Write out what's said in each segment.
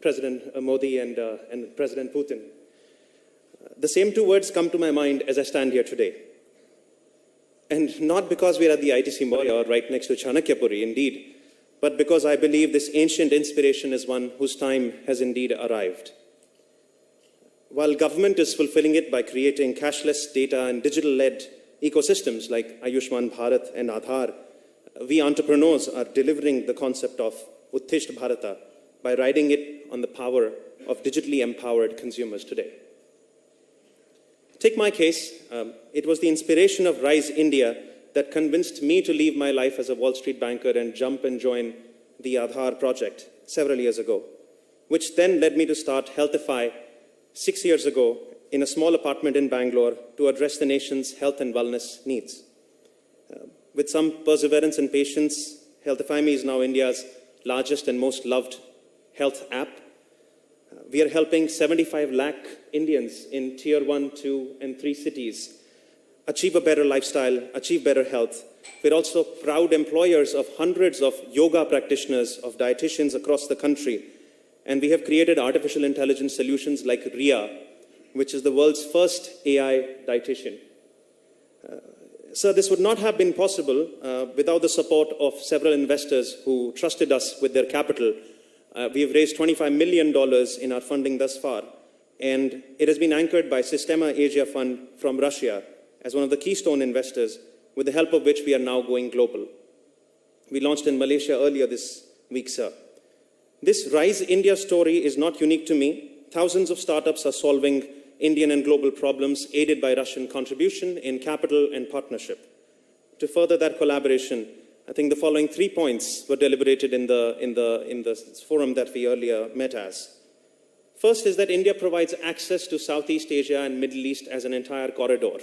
President Modi and President Putin. The same two words come to my mind as I stand here today. And not because we're at the ITC Mall or right next to Chanakyapuri, indeed, but because I believe this ancient inspiration is one whose time has indeed arrived. While government is fulfilling it by creating cashless data and digital-led ecosystems like Ayushman Bharat and Aadhaar, we entrepreneurs are delivering the concept of Uttisht Bharata by riding it on the power of digitally empowered consumers today. Take my case. It was the inspiration of Rise India that convinced me to leave my life as a Wall Street banker and jump and join the Aadhaar project several years ago, which then led me to start Healthify 6 years ago in a small apartment in Bangalore to address the nation's health and wellness needs. With some perseverance and patience, Healthify Me is now India's largest and most loved health app. We are helping 75 lakh Indians in Tier 1, 2, and 3 cities achieve a better lifestyle, achieve better health. We're also proud employers of hundreds of yoga practitioners, of dietitians across the country. And we have created artificial intelligence solutions like RIA, which is the world's first AI dietitian. So this would not have been possible without the support of several investors who trusted us with their capital. We have raised $25 million in our funding thus far, and it has been anchored by Sistema Asia Fund from Russia as one of the keystone investors, with the help of which we are now going global. We launched in Malaysia earlier this week, sir. This Rise India story is not unique to me. Thousands of startups are solving Indian and global problems, aided by Russian contribution in capital and partnership. To further that collaboration, I think the following 3 points were deliberated in the forum that we earlier met as. First is that India provides access to Southeast Asia and Middle East as an entire corridor.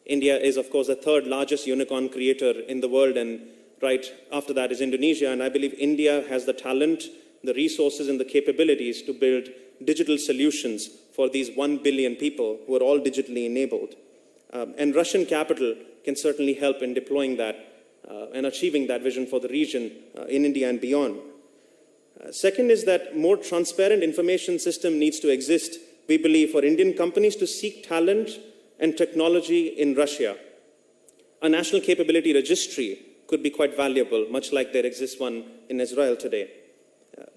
India is, of course, the third largest unicorn creator in the world, and right after that is Indonesia. And I believe India has the talent, the resources, and the capabilities to build digital solutions for these 1 billion people who are all digitally enabled. And Russian capital can certainly help in deploying that and achieving that vision for the region in India and beyond. Second is that more transparent information system needs to exist, we believe, for Indian companies to seek talent and technology in Russia. A national capability registry could be quite valuable, much like there exists one in Israel today.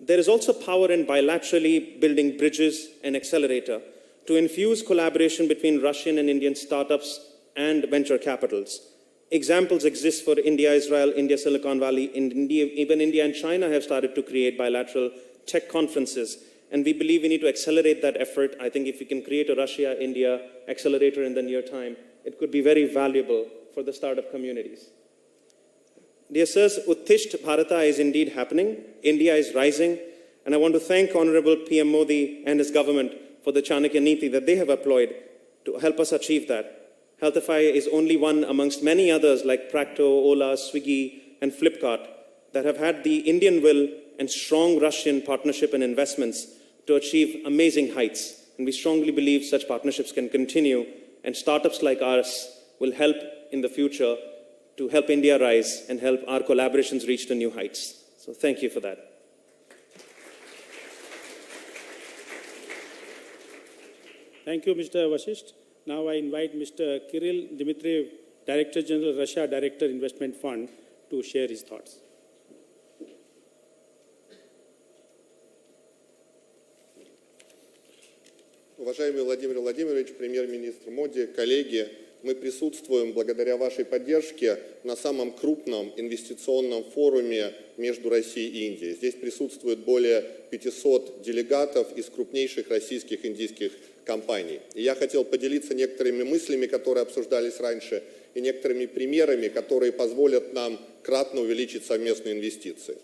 There is also power in bilaterally building bridges and accelerator to infuse collaboration between Russian and Indian startups and venture capitals. Examples exist for India, Israel, India, Silicon Valley, even India and China have started to create bilateral tech conferences. And we believe we need to accelerate that effort. I think if we can create a Russia-India accelerator in the near time, it could be very valuable for the startup communities. Dear sirs, Uttisht Bharata is indeed happening. India is rising. And I want to thank Honorable PM Modi and his government for the Chanakya Niti that they have employed to help us achieve that. Healthify is only one amongst many others like Practo, Ola, Swiggy, and Flipkart that have had the Indian will and strong Russian partnership and investments to achieve amazing heights. And we strongly believe such partnerships can continue, and startups like ours will help in the future to help India rise and help our collaborations reach to new heights. So thank you for that. Thank you, Mr. Vasisht. Now I invite Mr. Kirill Dmitriev, Director General, Russia Director Investment Fund, to share his thoughts. Уважаемый Владимир Владимирович, премьер-министр Моди, коллеги, мы присутствуем благодаря вашей поддержке на самом крупном инвестиционном форуме между Россией и Индией. Здесь присутствует более 500 делегатов из крупнейших российских и индийских компаний. И я хотел поделиться некоторыми мыслями, которые обсуждались раньше, и некоторыми примерами, которые позволят нам кратно увеличить совместные инвестиции.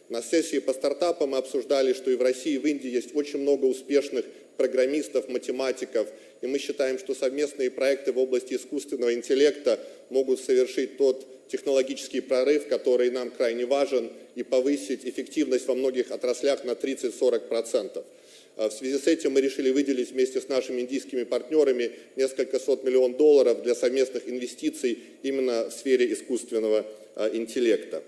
На сессии по стартапам мы обсуждали, что и в России, и в Индии есть очень много успешных программистов, математиков, и мы считаем, что совместные проекты в области искусственного интеллекта могут совершить тот технологический прорыв, который нам крайне важен, и повысить эффективность во многих отраслях на 30–40%. В связи с этим мы решили выделить вместе с нашими индийскими партнерами несколько сот миллионов долларов для совместных инвестиций именно в сфере искусственного интеллекта.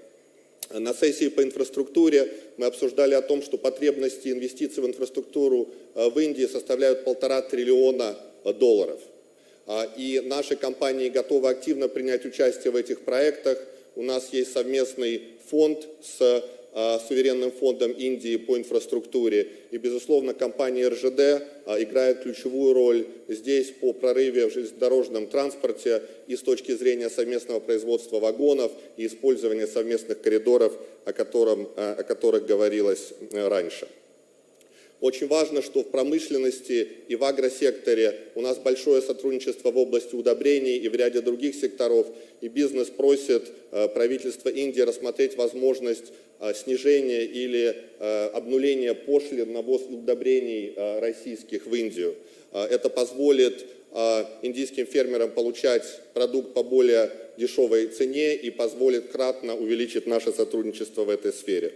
На сессии по инфраструктуре мы обсуждали о том, что потребности инвестиций в инфраструктуру в Индии составляют $1,5 триллиона. И наши компании готовы активно принять участие в этих проектах. У нас есть совместный фонд с суверенным фондом Индии по инфраструктуре. И, безусловно, компания РЖД играет ключевую роль здесь по прорыве в железнодорожном транспорте и с точки зрения совместного производства вагонов и использования совместных коридоров, о которых говорилось раньше. Очень важно, что в промышленности и в агросекторе у нас большое сотрудничество в области удобрений и в ряде других секторов. И бизнес просит правительство Индии рассмотреть возможность снижения или обнуления пошлин на ввоз удобрений российских в Индию. Это позволит индийским фермерам получать продукт по более дешевой цене и позволит кратно увеличить наше сотрудничество в этой сфере.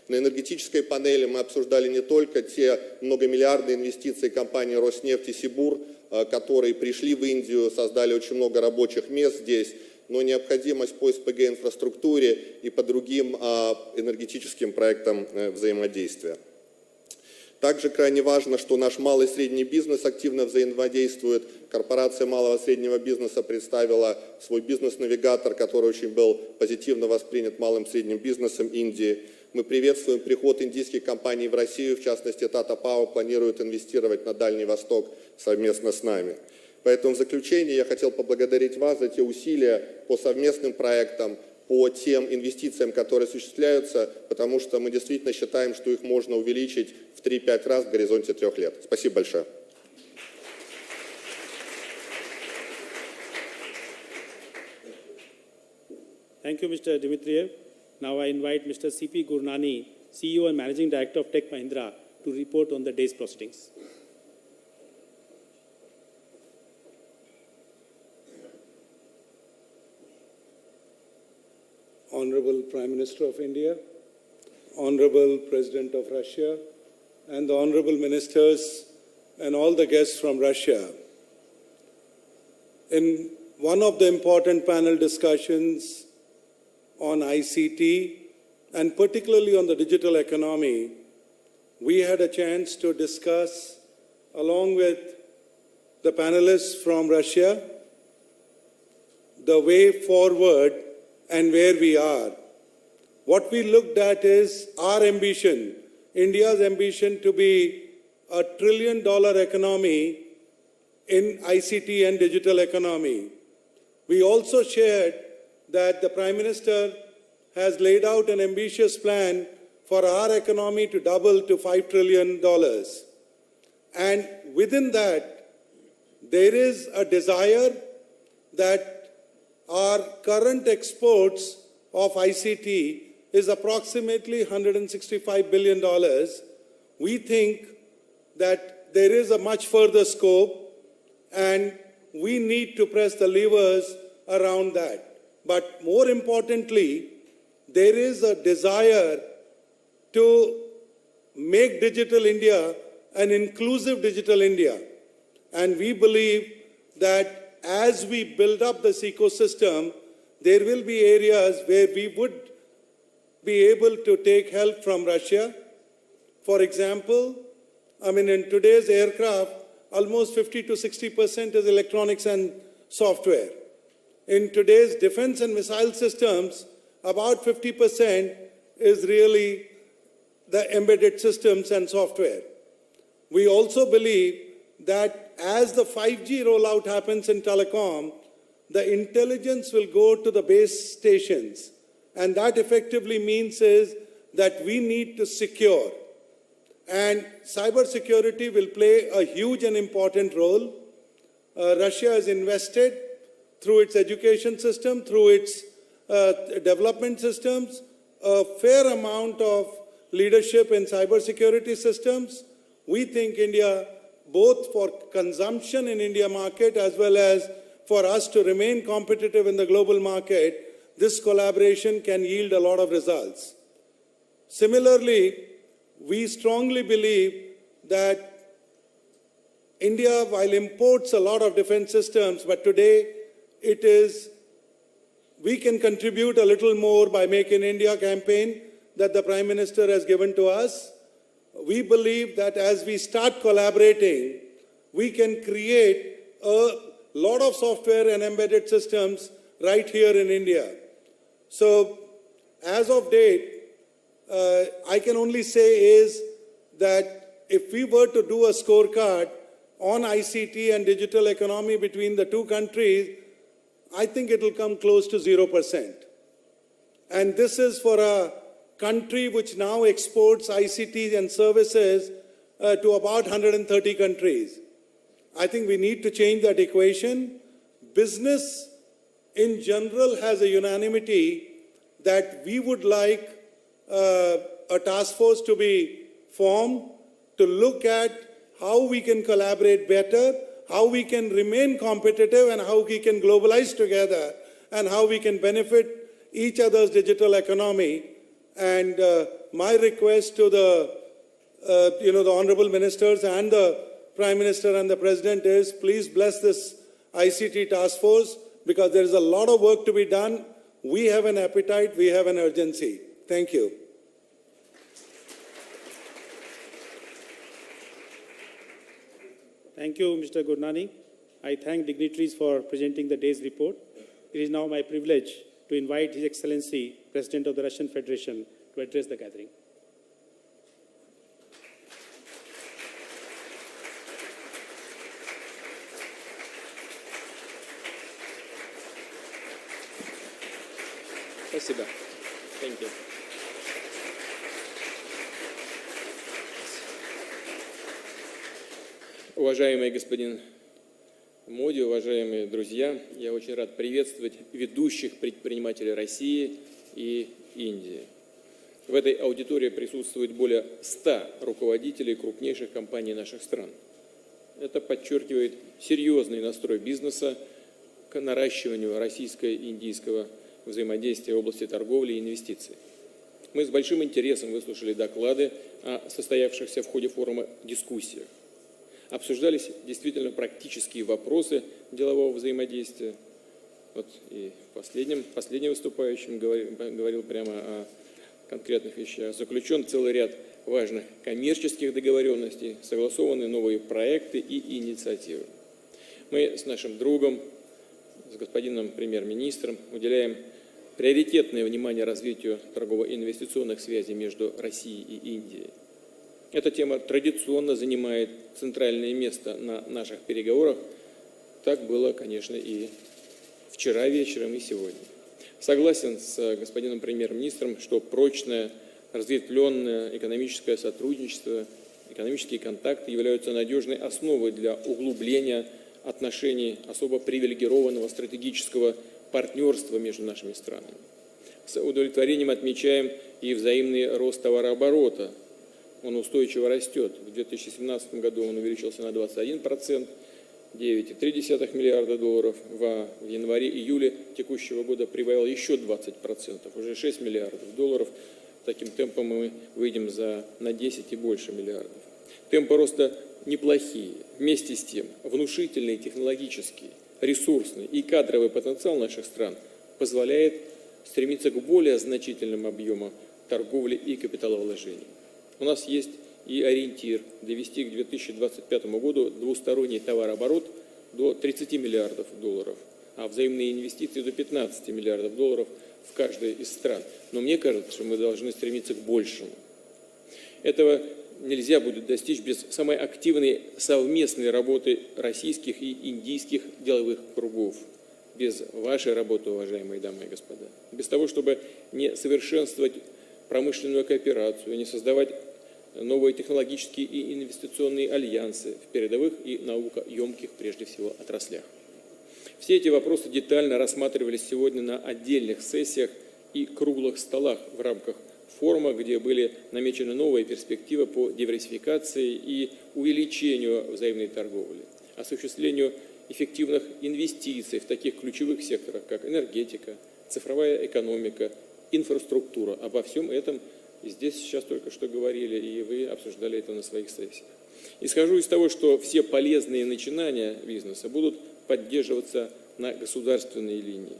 На энергетической панели мы обсуждали не только те многомиллиардные инвестиции компании «Роснефть» и «Сибур», которые пришли в Индию, создали очень много рабочих мест здесь, но необходимость по СПГ-инфраструктуре и по другим энергетическим проектам взаимодействия. Также крайне важно, что наш малый и средний бизнес активно взаимодействует. Корпорация малого и среднего бизнеса представила свой бизнес-навигатор, который очень был позитивно воспринят малым и средним бизнесом Индии. Мы приветствуем приход индийских компаний в Россию, в частности, Tata Power планирует инвестировать на Дальний Восток совместно с нами. Поэтому в заключение я хотел поблагодарить вас за те усилия по совместным проектам, по тем инвестициям, которые осуществляются, потому что мы действительно считаем, что их можно увеличить в 3-5 раз в горизонте 3 лет. Спасибо большое. Thank you, Mr. Dmitriev. Now I invite Mr. C.P. Gurnani, CEO and Managing Director of Tech Mahindra, to report on the day's proceedings. Honorable Prime Minister of India, Honorable President of Russia, and the Honorable Ministers and all the guests from Russia. In one of the important panel discussions on ICT, and particularly on the digital economy, we had a chance to discuss, along with the panelists from Russia, the way forward and where we are. What we looked at is our ambition, India's ambition to be a $1 trillion economy in ICT and digital economy. We also shared that the Prime Minister has laid out an ambitious plan for our economy to double to $5 trillion. And within that, there is a desire that our current exports of ICT is approximately $165 billion. We think that there is a much further scope and we need to press the levers around that. But more importantly, there is a desire to make Digital India an inclusive Digital India. And we believe that as we build up this ecosystem, there will be areas where we would be able to take help from Russia. For example, in today's aircraft, almost 50 to 60% is electronics and software. In today's defense and missile systems, about 50% is really the embedded systems and software. We also believe that as the 5G rollout happens in telecom, the intelligence will go to the base stations. And that effectively means is that we need to secure. And cybersecurity will play a huge and important role. Russia has invested through its education system, through its development systems, a fair amount of leadership in cybersecurity systems. We think India, both for consumption in India market as well as for us to remain competitive in the global market, this collaboration can yield a lot of results. Similarly, we strongly believe that India, while imports a lot of defense systems, but today it is we can contribute a little more by Make in India campaign that the Prime Minister has given to us. We believe that as we start collaborating, we can create a lot of software and embedded systems right here in India. So, as of date, I can only say is that if we were to do a scorecard on ICT and digital economy between the two countries, I think it will come close to 0%. And this is for a country which now exports ICT and services to about 130 countries. I think we need to change that equation. Business in general has a unanimity that we would like a task force to be formed to look at how we can collaborate better, how we can remain competitive, and how we can globalize together, and how we can benefit each other's digital economy. And my request to the honorable ministers and the Prime Minister and the President is, please bless this ICT task force, because there is a lot of work to be done. We have an appetite, we have an urgency. Thank you. Thank you, Mr. Gurnani. I thank dignitaries for presenting the day's report. It is now my privilege to invite His Excellency, President of the Russian Federation, to address the gathering. Спасибо. Thank you. Уважаемый господин Моди, уважаемые друзья, я очень рад приветствовать ведущих предпринимателей России и Индии. В этой аудитории присутствует более 100 руководителей крупнейших компаний наших стран. Это подчеркивает серьезный настрой бизнеса к наращиванию российско-индийского взаимодействия в области торговли и инвестиций. Мы с большим интересом выслушали доклады о состоявшихся в ходе форума дискуссиях. Обсуждались действительно практические вопросы делового взаимодействия. Вот и последний выступающий говорил прямо о конкретных вещах. Заключен целый ряд важных коммерческих договоренностей, согласованы новые проекты и инициативы. Мы с нашим другом, с господином премьер-министром, уделяем приоритетное внимание развитию торгово-инвестиционных связей между Россией и Индией. Эта тема традиционно занимает центральное место на наших переговорах. Так было, конечно, и вчера вечером, и сегодня. Согласен с господином премьер-министром, что прочное, разветвленное экономическое сотрудничество, экономические контакты являются надежной основой для углубления отношений особо привилегированного стратегического партнерства между нашими странами. С удовлетворением отмечаем и взаимный рост товарооборота. Он устойчиво растет. В 2017 году он увеличился на 21%, 9,3 миллиарда долларов. В январе-июле текущего года прибавил еще 20%, уже 6 миллиардов долларов. Таким темпом мы выйдем на 10 и больше миллиардов. Темпы роста неплохие. Вместе с тем, внушительный технологический, ресурсный и кадровый потенциал наших стран позволяет стремиться к более значительным объемам торговли и капиталовложений. У нас есть и ориентир довести к 2025 году двусторонний товарооборот до 30 миллиардов долларов, а взаимные инвестиции до 15 миллиардов долларов в каждой из стран. Но мне кажется, что мы должны стремиться к большему. Этого нельзя будет достичь без самой активной совместной работы российских и индийских деловых кругов. Без вашей работы, уважаемые дамы и господа. Без того, чтобы не совершенствовать промышленную кооперацию, не создавать новые технологические и инвестиционные альянсы в передовых и наукоемких, прежде всего, отраслях. Все эти вопросы детально рассматривались сегодня на отдельных сессиях и круглых столах в рамках форума, где были намечены новые перспективы по диверсификации и увеличению взаимной торговли, осуществлению эффективных инвестиций в таких ключевых секторах, как энергетика, цифровая экономика, инфраструктура. Обо всем этом и здесь сейчас только что говорили, и вы обсуждали это на своих сессиях. Исхожу из того, что все полезные начинания бизнеса будут поддерживаться на государственной линии,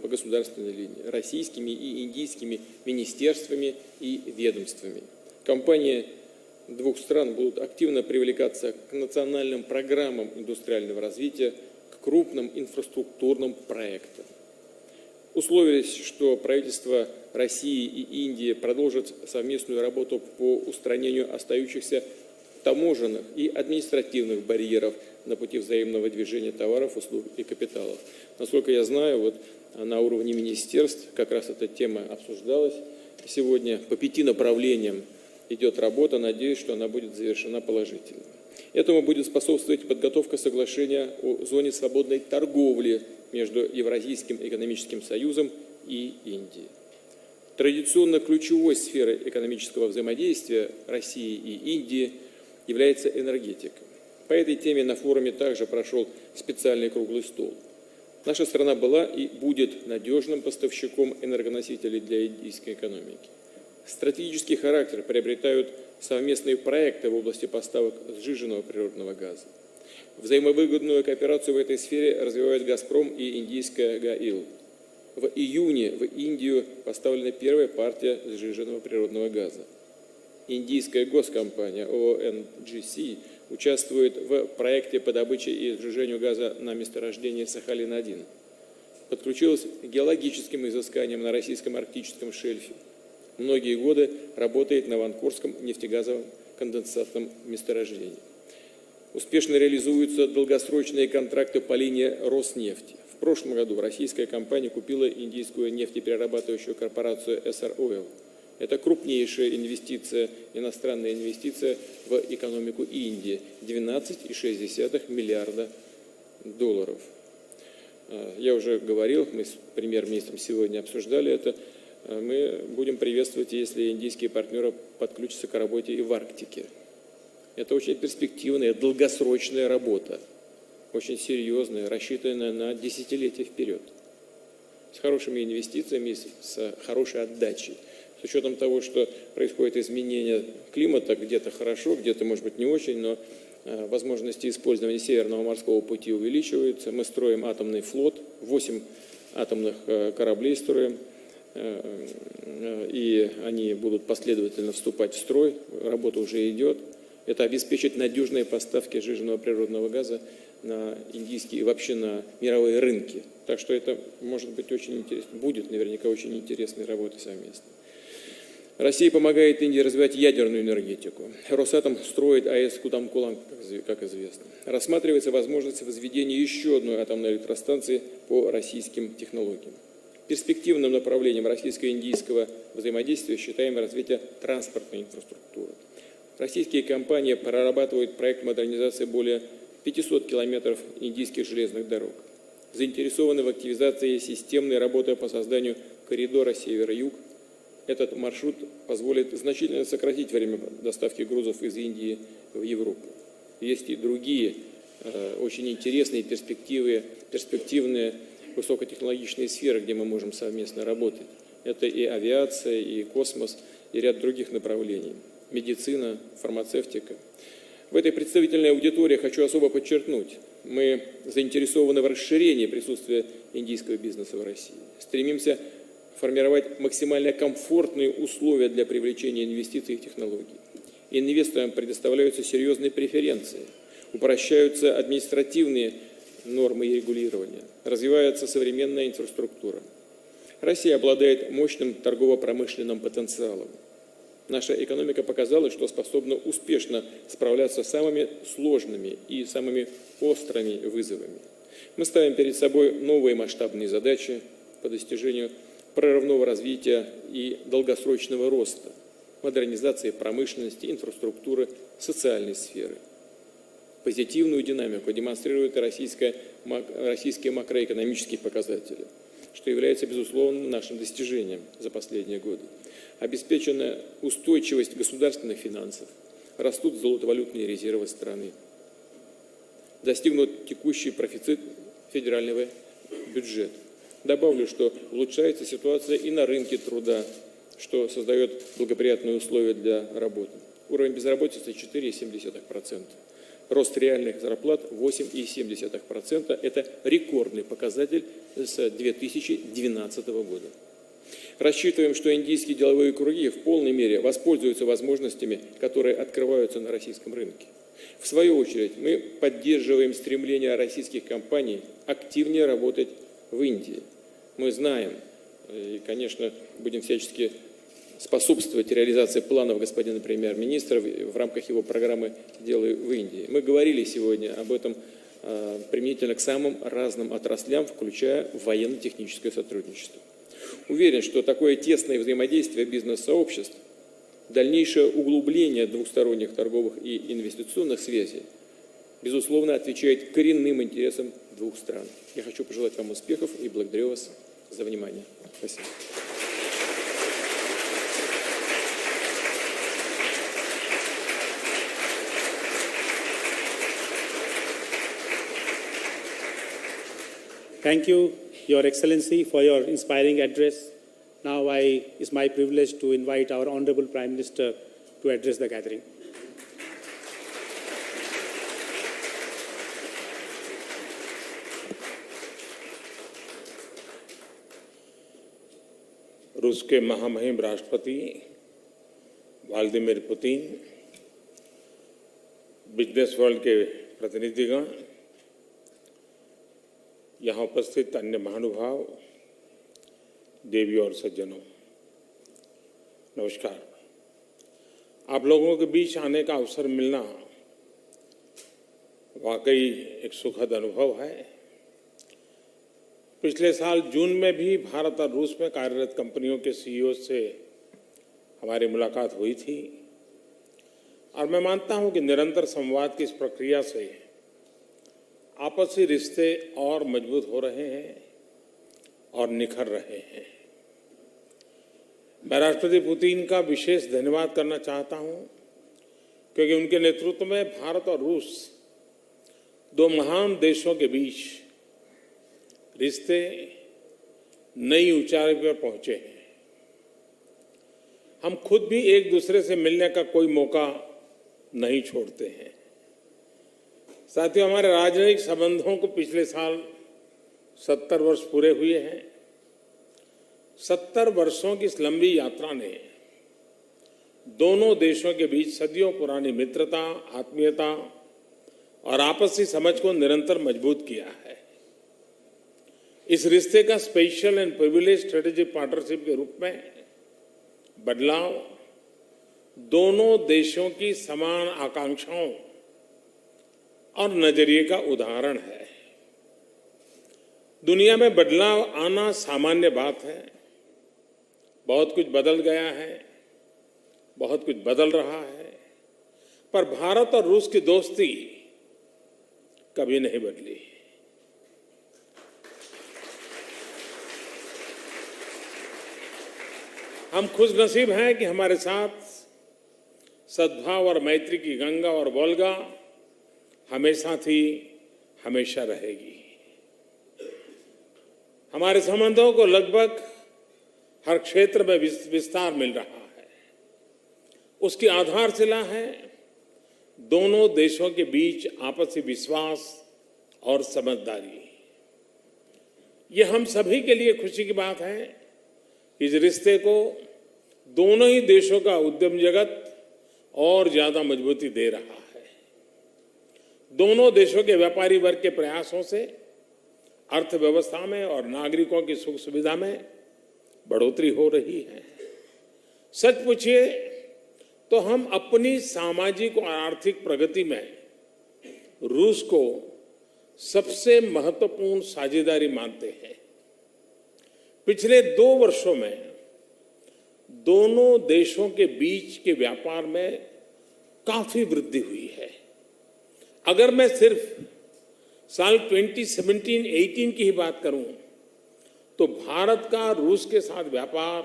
по государственной линии, российскими и индийскими министерствами и ведомствами. Компании двух стран будут активно привлекаться к национальным программам индустриального развития, к крупным инфраструктурным проектам. Условились, что правительства России и Индии продолжат совместную работу по устранению остающихся таможенных и административных барьеров на пути взаимного движения товаров, услуг и капиталов. Насколько я знаю, вот на уровне министерств как раз эта тема обсуждалась сегодня. По 5 направлениям идет работа, надеюсь, что она будет завершена положительно. Этому будет способствовать подготовка соглашения о зоне свободной торговли между Евразийским экономическим союзом и Индией. Традиционно ключевой сферой экономического взаимодействия России и Индии является энергетика. По этой теме на форуме также прошел специальный круглый стол. Наша страна была и будет надежным поставщиком энергоносителей для индийской экономики. Стратегический характер приобретают совместные проекты в области поставок сжиженного природного газа. Взаимовыгодную кооперацию в этой сфере развивают «Газпром» и индийская «ГАИЛ». В июне в Индию поставлена первая партия сжиженного природного газа. Индийская госкомпания ONGC участвует в проекте по добыче и сжижению газа на месторождении Сахалин-1. Подключилась к геологическим изысканиям на российском арктическом шельфе. Многие годы работает на Ванкурском нефтегазовом конденсатном месторождении. Успешно реализуются долгосрочные контракты по линии Роснефти. В прошлом году российская компания купила индийскую нефтеперерабатывающую корпорацию SR Oil. Это крупнейшая инвестиция, иностранная инвестиция в экономику Индии – 12,6 миллиарда долларов. Я уже говорил, мы с премьер-министром сегодня обсуждали это. Мы будем приветствовать, если индийские партнеры подключатся к работе и в Арктике. Это очень перспективная, долгосрочная работа, очень серьезная, рассчитанная на десятилетия вперед, с хорошими инвестициями, с хорошей отдачей. С учетом того, что происходит изменение климата, где-то хорошо, где-то, может быть, не очень, но возможности использования Северного морского пути увеличиваются. Мы строим атомный флот, 8 атомных кораблей строим, и они будут последовательно вступать в строй, работа уже идет. Это обеспечит надежные поставки сжиженного природного газа на индийские и вообще на мировые рынки. Так что это может быть очень интересно, будет наверняка очень интересной работой совместно. Россия помогает Индии развивать ядерную энергетику. Росатом строит АЭС Кудам-Кулам, как известно. Рассматривается возможность возведения еще одной атомной электростанции по российским технологиям. Перспективным направлением российско-индийского взаимодействия считаем развитие транспортной инфраструктуры. Российские компании прорабатывают проект модернизации более 500 километров индийских железных дорог. Заинтересованы в активизации системной работы по созданию коридора север-юг. Этот маршрут позволит значительно сократить время доставки грузов из Индии в Европу. Есть и другие очень интересные перспективные высокотехнологичные сферы, где мы можем совместно работать. Это и авиация, и космос, и ряд других направлений. Медицина, фармацевтика. В этой представительной аудитории хочу особо подчеркнуть, мы заинтересованы в расширении присутствия индийского бизнеса в России. Стремимся формировать максимально комфортные условия для привлечения инвестиций и технологий. Инвесторам предоставляются серьезные преференции, упрощаются административные нормы и регулирования, развивается современная инфраструктура. Россия обладает мощным торгово-промышленным потенциалом. Наша экономика показала, что способна успешно справляться с самыми сложными и самыми острыми вызовами. Мы ставим перед собой новые масштабные задачи по достижению прорывного развития и долгосрочного роста, модернизации промышленности, инфраструктуры, социальной сферы. Позитивную динамику демонстрируют и российские макроэкономические показатели, что является, безусловно, нашим достижением за последние годы. Обеспечена устойчивость государственных финансов, растут золотовалютные резервы страны. Достигнут текущий профицит федерального бюджета. Добавлю, что улучшается ситуация и на рынке труда, что создает благоприятные условия для работы. Уровень безработицы 4,7%. Рост реальных зарплат 8,7%. Это рекордный показатель с 2012 года. Рассчитываем, что индийские деловые круги в полной мере воспользуются возможностями, которые открываются на российском рынке. В свою очередь, мы поддерживаем стремление российских компаний активнее работать в Индии. Мы знаем и, конечно, будем всячески способствовать реализации планов господина премьер-министра в рамках его программы «Делай в Индии». Мы говорили сегодня об этом применительно к самым разным отраслям, включая военно-техническое сотрудничество. Уверен, что такое тесное взаимодействие бизнес-сообществ, дальнейшее углубление двусторонних торговых и инвестиционных связей, безусловно, отвечает коренным интересам двух стран. Я хочу пожелать вам успехов и благодарю вас за внимание. Спасибо. Thank you, Your Excellency, for your inspiring address. Now it's my privilege to invite our Honorable Prime Minister to address the gathering. रूस के महामहिम राष्ट्रपति Vladimir Putin, business world के प्रतिनिधिगण, यहाँ उपस्थित अन्य महानुभाव, देवी और सज्जनों, नमस्कार। आप लोगों के बीच आने का अवसर मिलना वाकई एक सुखद अनुभव है। पिछले साल जून में भी भारत और रूस में कार्यरत कंपनियों के सीईओ से हमारी मुलाकात हुई थी और मैं मानता हूं कि निरंतर संवाद की इस प्रक्रिया से आपसी रिश्ते और मजबूत हो रहे हैं और निखर रहे हैं। मैं राष्ट्रपति पुतिन का विशेष धन्यवाद करना चाहता हूं क्योंकि उनके नेतृत्व में भारत और रूस दो महान देशों के बीच रिश्ते नई ऊंचाई पर पहुंचे हैं। हम खुद भी एक दूसरे से मिलने का कोई मौका नहीं छोड़ते हैं। साथियों, हमारे राजनयिक संबंधों को पिछले साल 70 वर्ष पूरे हुए हैं। 70 वर्षों की इस लंबी यात्रा ने दोनों देशों के बीच सदियों पुरानी मित्रता, आत्मीयता और आपसी समझ को निरंतर मजबूत किया है। इस रिश्ते का special and privilege strategic partnership के रूप में बदलाव दोनों देशों की समान आकांक्षाओं और नजरिए का उदाहरण है। दुनिया में बदलाव आना सामान्य बात है। बहुत कुछ बदल गया है, बहुत कुछ बदल रहा है, पर भारत और रूस की दोस्ती कभी नहीं बदली। हम खुशनसीब हैं कि हमारे साथ सद्भाव और मैत्री की गंगा और वोल्गा हमेशा थी, हमेशा रहेगी। हमारे संबंधों को लगभग हर क्षेत्र में विस्तार मिल रहा है। उसकी आधारशिला है दोनों देशों के बीच आपसी विश्वास और समझदारी। ये हम सभी के लिए खुशी की बात है कि इस रिश्ते को दोनों ही देशों का उद्यम जगत और ज्यादा मजबूती दे रहा है। दोनों देशों के व्यापारी वर्ग के प्रयासों से अर्थव्यवस्था में और नागरिकों की सुख सुविधा में बढ़ोतरी हो रही है। सच पूछिए तो हम अपनी सामाजिक और आर्थिक प्रगति में रूस को सबसे महत्वपूर्ण साझेदारी मानते हैं। पिछले 2 वर्षों में दोनों देशों के बीच के व्यापार में काफी वृद्धि हुई है। अगर मैं सिर्फ साल 2017-18 की ही बात करूं तो भारत का रूस के साथ व्यापार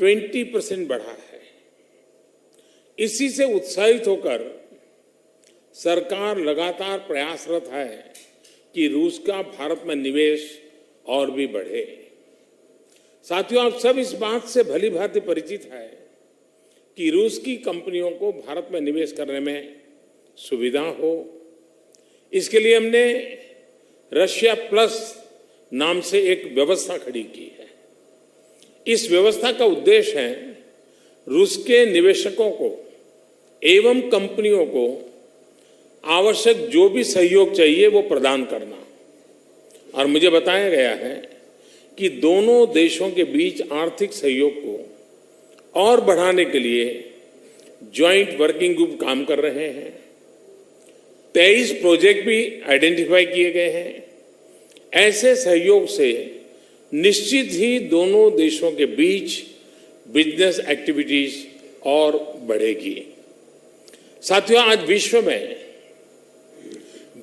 20% बढ़ा है। इसी से उत्साहित होकर सरकार लगातार प्रयासरत है कि रूस का भारत में निवेश और भी बढ़े। साथियों, आप सब इस बात से भली भांति परिचित है कि रूस की कंपनियों को भारत में निवेश करने में सुविधा हो। इसके लिए हमने रशिया प्लस नाम से एक व्यवस्था खड़ी की है। इस व्यवस्था का उद्देश्य है रूस के निवेशकों को एवं कंपनियों को आवश्यक जो भी सहयोग चाहिए वो प्रदान करना। और मुझे बताया गया है कि दोनों देशों के बीच आर्थिक सहयोग को और बढ़ाने के लिए जॉइंट वर्किंग ग्रुप काम कर रहे हैं। 23 प्रोजेक्ट भी आइडेंटिफाई किए गए हैं। ऐसे सहयोग से निश्चित ही दोनों देशों के बीच बिजनेस एक्टिविटीज और बढ़ेगी। साथियों, आज विश्व में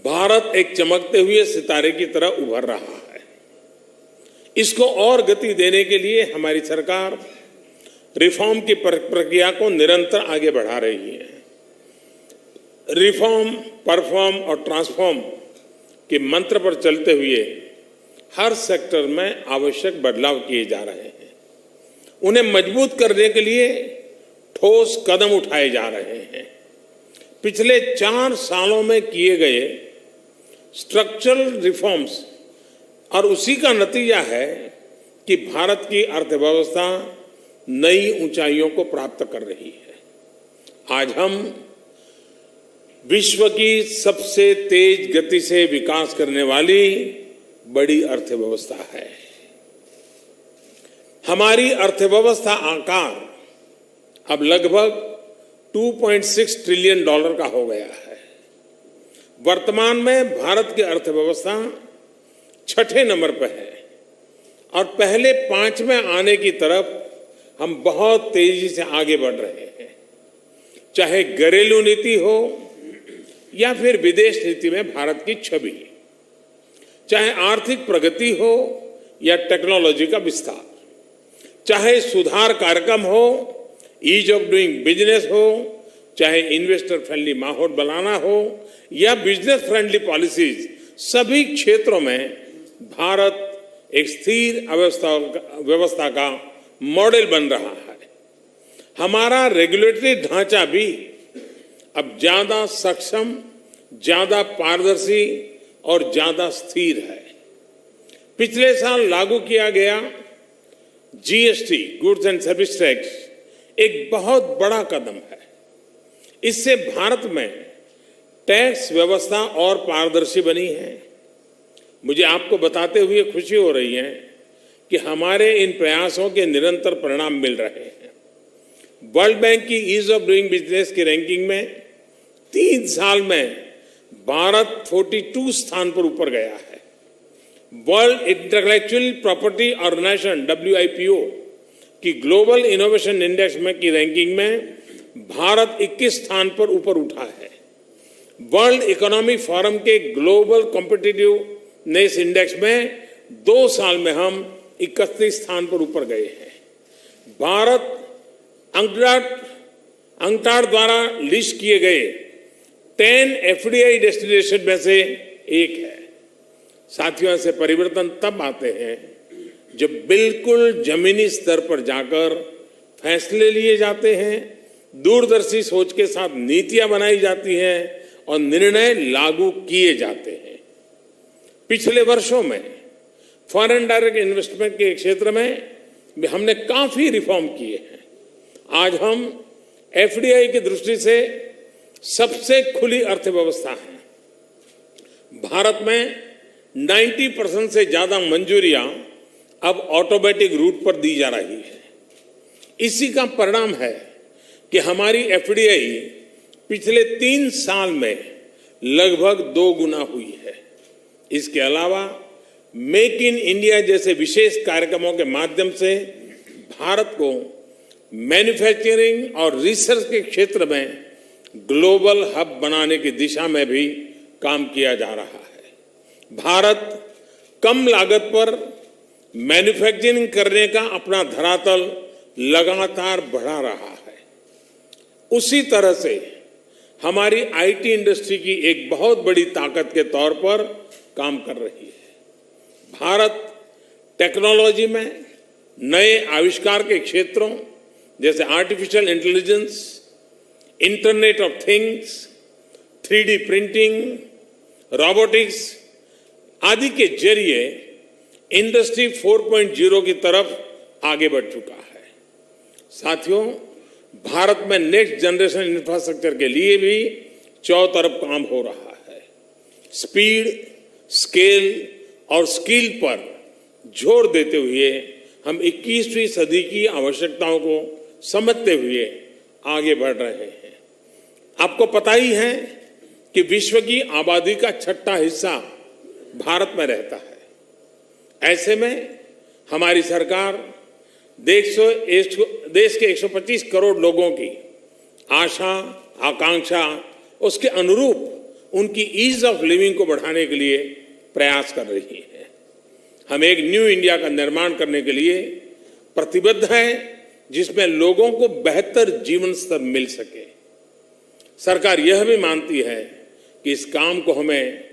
भारत एक चमकते हुए सितारे की तरह उभर रहा है। इसको और गति देने के लिए हमारी सरकार रिफॉर्म की प्रक्रिया को निरंतर आगे बढ़ा रही है। रिफॉर्म, परफॉर्म और ट्रांसफॉर्म के मंत्र पर चलते हुए हर सेक्टर में आवश्यक बदलाव किए जा रहे हैं। उन्हें मजबूत करने के लिए ठोस कदम उठाए जा रहे हैं। पिछले 4 सालों में किए गए स्ट्रक्चरल रिफॉर्म्स और उसी का नतीजा है कि भारत की अर्थव्यवस्था नई ऊंचाइयों को प्राप्त कर रही है। आज हम विश्व की सबसे तेज गति से विकास करने वाली बड़ी अर्थव्यवस्था है। हमारी अर्थव्यवस्था आकार अब लगभग 2.6 ट्रिलियन डॉलर का हो गया है। वर्तमान में भारत की अर्थव्यवस्था 6ठे नंबर पर है और पहले 5 में आने की तरफ हम बहुत तेजी से आगे बढ़ रहे हैं। चाहे घरेलू नीति हो या फिर विदेश नीति में भारत की छवि, चाहे आर्थिक प्रगति हो या टेक्नोलॉजी का विस्तार, चाहे सुधार कार्यक्रम हो, ईज ऑफ डूइंग बिजनेस हो, चाहे इन्वेस्टर फ्रेंडली माहौल बनाना हो या बिजनेस फ्रेंडली पॉलिसीज, सभी क्षेत्रों में भारत एक स्थिर व्यवस्था का मॉडल बन रहा है। हमारा रेगुलेटरी ढांचा भी अब ज्यादा सक्षम, ज्यादा पारदर्शी और ज्यादा स्थिर है। पिछले साल लागू किया गया GST, goods and service tax, एक बहुत बड़ा कदम है। इससे भारत में टैक्स व्यवस्था और पारदर्शी बनी है। मुझे आपको बताते हुए खुशी हो रही है कि हमारे इन प्रयासों के निरंतर परिणाम मिल रहे हैं। वर्ल्ड बैंक की ईज ऑफ डूइंग बिजनेस की रैंकिंग में 3 साल में भारत 42 स्थान पर ऊपर गया है। World Intellectual Property Organization WIPO की ग्लोबल इनोवेशन इंडेक्स में की रैंकिंग में भारत 21 स्थान पर ऊपर उठा है। वर्ल्ड इकोनॉमिक फोरम के ग्लोबल कॉम्पिटिटिवनेस इंडेक्स में 2 साल में हम 31 स्थान पर ऊपर गए हैं। भारत अंकटाड द्वारा लिस्ट किए गए 10 FDI डेस्टिनेशन में से एक है। साथियों, से परिवर्तन तब आते हैं जब बिल्कुल जमीनी स्तर पर जाकर फैसले लिए जाते हैं, दूरदर्शी सोच के साथ नीतियां बनाई जाती हैं और निर्णय लागू किए जाते हैं। पिछले वर्षों में फॉरेन डायरेक्ट इन्वेस्टमेंट के क्षेत्र में हमने काफी रिफॉर्म किए हैं। आज हम FDI की दृष्टि से सबसे खुली अर्थव्यवस्था है। भारत में 90% से ज्यादा मंजूरियां अब ऑटोमेटिक रूट पर दी जा रही है। इसी का परिणाम है कि हमारी FDI पिछले 3 साल में लगभग 2 गुना हुई है। इसके अलावा मेक इन इंडिया जैसे विशेष कार्यक्रमों के माध्यम से भारत को मैन्युफैक्चरिंग और रिसर्च के क्षेत्र में ग्लोबल हब बनाने की दिशा में भी काम किया जा रहा है। भारत कम लागत पर मैन्युफैक्चरिंग करने का अपना धरातल लगातार बढ़ा रहा है। उसी तरह से हमारी IT इंडस्ट्री की एक बहुत बड़ी ताकत के तौर पर काम कर रही है। भारत टेक्नोलॉजी में नए आविष्कार के क्षेत्रों जैसे artificial intelligence, internet of things, 3D printing, robotics आदि के जरिए इंडस्ट्री 4.0 की तरफ आगे बढ़ चुका है। साथियों, भारत में नेक्स्ट जनरेशन इंफ्रास्ट्रक्चर के लिए भी चारों तरफ काम हो रहा है। स्पीड, स्केल और स्किल पर जोर देते हुए हम 21वीं सदी की आवश्यकताओं को समझते हुए आगे बढ़ रहे हैं। आपको पता ही है कि विश्व की आबादी का छठा हिस्सा भारत में रहता है। ऐसे में हमारी सरकार देश के 125 करोड़ लोगों की आशा, आकांक्षा, उसके अनुरूप उनकी ईज ऑफ लिविंग को बढ़ाने के लिए प्रयास कर रही है। हम एक न्यू इंडिया का निर्माण करने के लिए प्रतिबद्ध हैं, जिसमें लोगों को बेहतर जीवन स्तर मिल सके। सरकार यह भी मानती है कि इस काम को हमें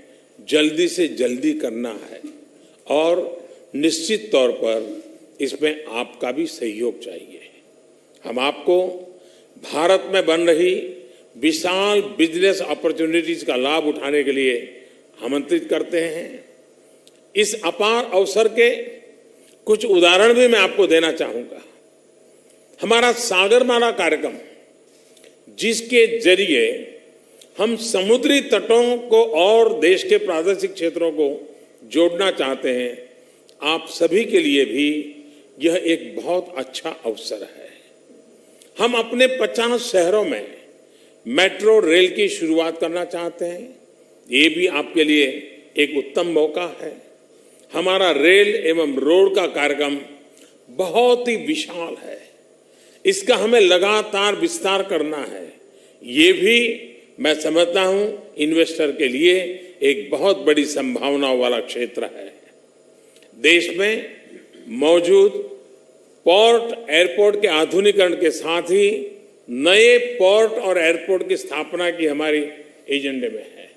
जल्दी से जल्दी करना है और निश्चित तौर पर इसमें आपका भी सहयोग चाहिए। हम आपको भारत में बन रही विशाल बिजनेस अपॉर्चुनिटीज का लाभ उठाने के लिए आमंत्रित करते हैं। इस अपार अवसर के कुछ उदाहरण भी मैं आपको देना चाहूंगा। हमारा सागरमाला कार्यक्रम, जिसके जरिए हम समुद्री तटों को और देश के प्रादेशिक क्षेत्रों को जोड़ना चाहते हैं, आप सभी के लिए भी यह एक बहुत अच्छा अवसर है। हम अपने 50 शहरों में मेट्रो रेल की शुरुआत करना चाहते हैं। ये भी आपके लिए एक उत्तम मौका है। हमारा रेल एवं रोड का कार्यक्रम बहुत ही विशाल है। इसका हमें लगातार विस्तार करना है। ये भी मैं समझता हूं इन्वेस्टर के लिए एक बहुत बड़ी संभावनाओं वाला क्षेत्र है। देश में मौजूद पोर्ट, एयरपोर्ट के आधुनिकीकरण के साथ ही नए पोर्ट और एयरपोर्ट की स्थापना की हमारी एजेंडे में है।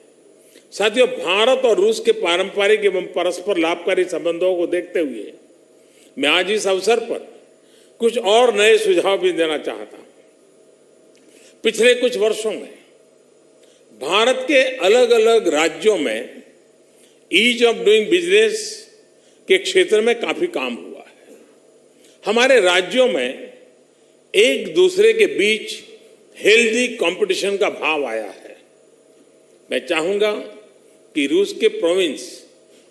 साथियों, भारत और रूस के पारंपरिक एवं परस्पर लाभकारी संबंधों को देखते हुए मैं आज इस अवसर पर कुछ और नए सुझाव भी देना चाहता हूं। पिछले कुछ वर्षों में भारत के अलग अलग राज्यों में ईज ऑफ डूइंग बिजनेस के क्षेत्र में काफी काम हुआ है। हमारे राज्यों में एक दूसरे के बीच हेल्दी कंपटीशन का भाव आया है। मैं चाहूंगा कि रूस के प्रोविंस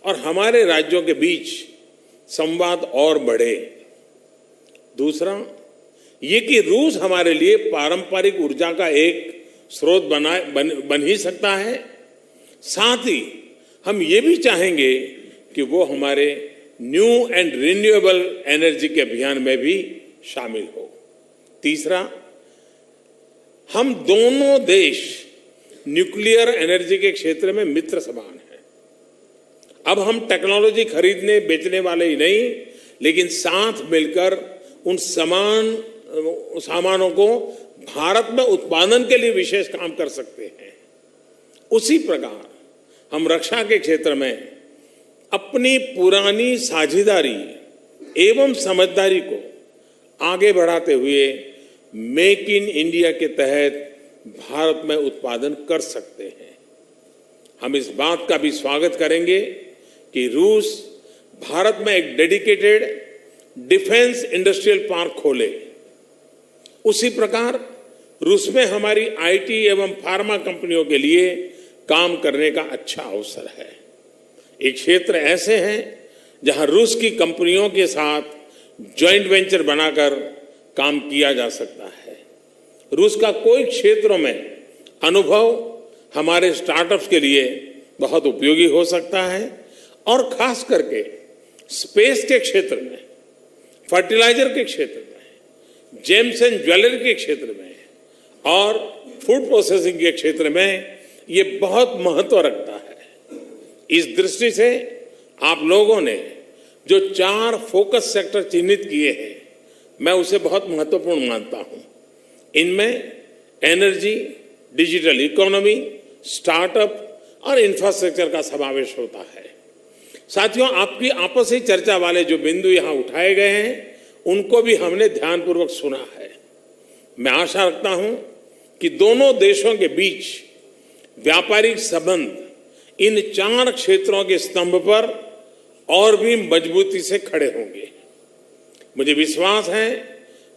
और हमारे राज्यों के बीच संवाद और बढ़े। दूसरा, ये कि रूस हमारे लिए पारंपरिक ऊर्जा का एक स्रोत बन ही सकता है। साथ ही हम ये भी चाहेंगे कि वो हमारे न्यू एंड रिन्यूएबल एनर्जी के अभियान में भी शामिल हो। तीसरा, हम दोनों देश न्यूक्लियर एनर्जी के क्षेत्र में मित्र समान हैं। अब हम टेक्नोलॉजी खरीदने बेचने वाले ही नहीं, लेकिन साथ मिलकर उन सामानों को भारत में उत्पादन के लिए विशेष काम कर सकते हैं। उसी प्रकार हम रक्षा के क्षेत्र में अपनी पुरानी साझेदारी एवं समझदारी को आगे बढ़ाते हुए मेक इन इंडिया के तहत भारत में उत्पादन कर सकते हैं। हम इस बात का भी स्वागत करेंगे कि रूस भारत में एक डेडिकेटेड डिफेंस इंडस्ट्रियल पार्क खोले। उसी प्रकार रूस में हमारी आईटी एवं फार्मा कंपनियों के लिए काम करने का अच्छा अवसर है। एक क्षेत्र ऐसे हैं जहां रूस की कंपनियों के साथ जॉइंट वेंचर बनाकर काम किया जा सकता है। रूस का कोई क्षेत्रों में अनुभव हमारे स्टार्टअप्स के लिए बहुत उपयोगी हो सकता है और खास करके स्पेस के क्षेत्र में, फर्टिलाइजर के क्षेत्र में, जेम्स एंड ज्वेलरी के क्षेत्र में और फूड प्रोसेसिंग के क्षेत्र में ये बहुत महत्व रखता है। इस दृष्टि से आप लोगों ने जो 4 फोकस सेक्टर चिन्हित किए हैं, मैं उसे बहुत महत्वपूर्ण मानता हूं। इनमें एनर्जी, डिजिटल इकोनॉमी, स्टार्टअप और इंफ्रास्ट्रक्चर का समावेश होता है। साथियों, आपकी आपसी चर्चा वाले जो बिंदु यहां उठाए गए हैं, उनको भी हमने ध्यानपूर्वक सुना है। मैं आशा रखता हूं कि दोनों देशों के बीच व्यापारिक संबंध इन 4 क्षेत्रों के स्तंभ पर और भी मजबूती से खड़े होंगे। मुझे विश्वास है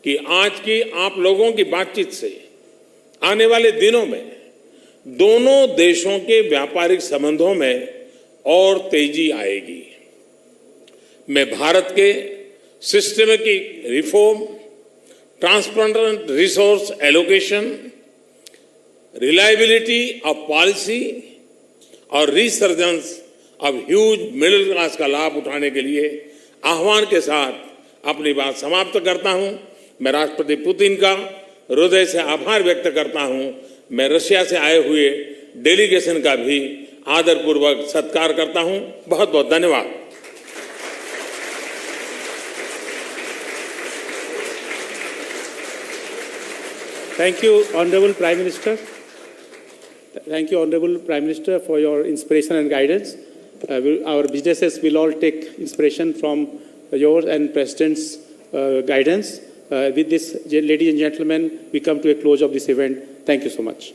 कि आज की आप लोगों की बातचीत से आने वाले दिनों में दोनों देशों के व्यापारिक संबंधों में और तेजी आएगी। मैं भारत के systematic reform, transparent resource allocation, reliability of policy और resurgence of huge middle class का लाभ उठाने के लिए आह्वान के साथ अपनी बात समाप्त करता हूं। मैं राष्ट्रपति पुतिन का हृदय से आभार व्यक्त करता हूं। मैं रशिया से आए हुए डेलीगेशन का भी आदरपूर्वक सत्कार करता हूं। बहुत बहुत धन्यवाद। Thank you, Honorable Prime Minister. Thank you, Honorable Prime Minister, for your inspiration and guidance. Our businesses will all take inspiration from yours and President's guidance. With this, ladies and gentlemen, we come to a close of this event. Thank you so much.